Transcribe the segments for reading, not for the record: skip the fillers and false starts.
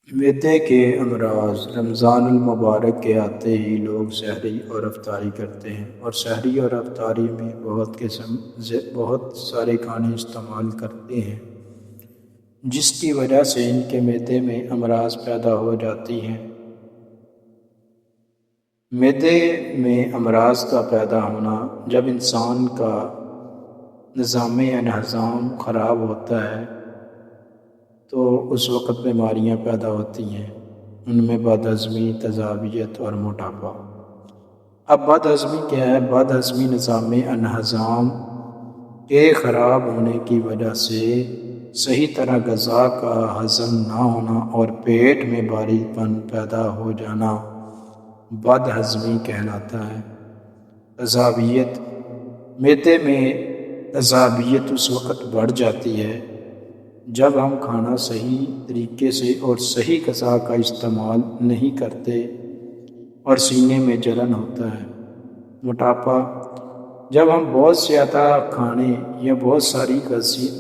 معدے کے امراض رمضان المبارک کے آتے ہی لوگ سحری اور افطاری کرتے ہیں، اور سحری اور افطاری میں بہت سارے کھانے استعمال کرتے ہیں، جس کی وجہ سے ان کے معدے میں امراض پیدا ہو جاتی ہیں۔ معدے میں امراض کا پیدا ہونا جب انسان کا نظام ہضم خراب ہوتا ہے تو اس وقت بیماریاں پیدا ہوتی ہیں، ان میں بد ہضمی، تیزابیت اور موٹاپا۔ اب بد ہضمی کیا ہے؟ بد ہضمی نظام انہضام کے خراب ہونے کی وجہ سے صحیح طرح غذا کا ہضم نہ ہونا اور پیٹ میں بھاری پن پیدا ہو جانا بد ہضمی کہلاتا ہے۔ تیزابیت، معدے میں تیزابیت اس وقت بڑھ جاتی ہے جب ہم کھانا صحیح طریقے سے اور صحیح غذا کا استعمال نہیں کرتے اور سینے میں جلن ہوتا ہے۔ موٹاپا، جب ہم بہت زیادہ کھانے یا بہت ساری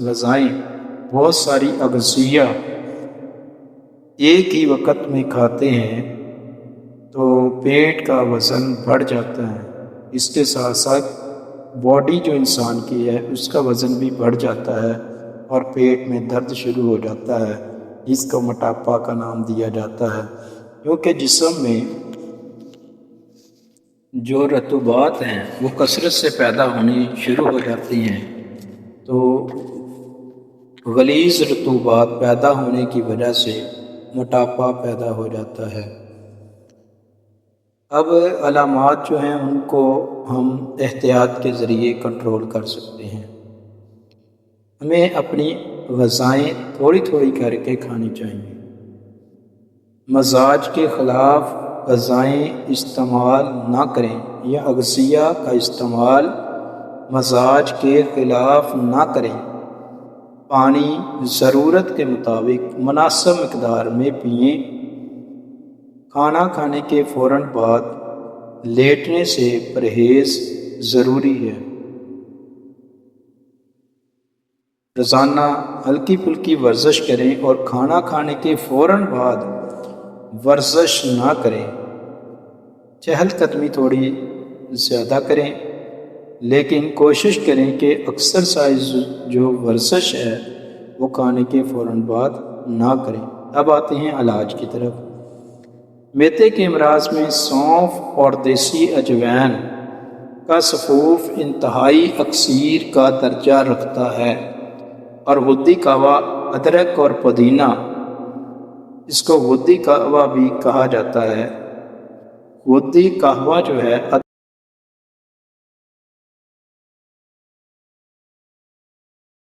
غذائیں، بہت ساری اغذیہ ایک ہی وقت میں کھاتے ہیں تو پیٹ کا وزن بڑھ جاتا ہے۔ اس کے ساتھ ساتھ باڈی جو انسان کی ہے اس کا وزن بھی بڑھ جاتا ہے اور پیٹ میں درد شروع ہو جاتا ہے، جس کو موٹاپا کا نام دیا جاتا ہے، کیونکہ جسم میں جو رطوبات ہیں وہ کثرت سے پیدا ہونی شروع ہو جاتی ہیں، تو غلیظ رطوبات پیدا ہونے کی وجہ سے موٹاپا پیدا ہو جاتا ہے۔ اب علامات جو ہیں ان کو ہم احتیاط کے ذریعے کنٹرول کر سکتے ہیں۔ ہمیں اپنی غذائیں تھوڑی تھوڑی کر کے کھانی چاہیے۔ مزاج کے خلاف غذائیں استعمال نہ کریں یا اغذیہ کا استعمال مزاج کے خلاف نہ کریں۔ پانی ضرورت کے مطابق مناسب مقدار میں پئیں۔ کھانا کھانے کے فوراً بعد لیٹنے سے پرہیز ضروری ہے۔ روزانہ ہلکی پھلکی ورزش کریں اور کھانا کھانے کے فوراً بعد ورزش نہ کریں۔ چہل قدمی تھوڑی زیادہ کریں، لیکن کوشش کریں کہ ایکسرسائز جو ورزش ہے وہ کھانے کے فوراً بعد نہ کریں۔ اب آتے ہیں علاج کی طرف۔ معدے کے امراض میں سونف اور دیسی اجوائن کا سفوف انتہائی اکثیر کا درجہ رکھتا ہے، اور غدی قہوہ، ادرک اور پودینہ، اس کو غدی قہوہ بھی کہا جاتا ہے۔ غدی قہوہ جو ہے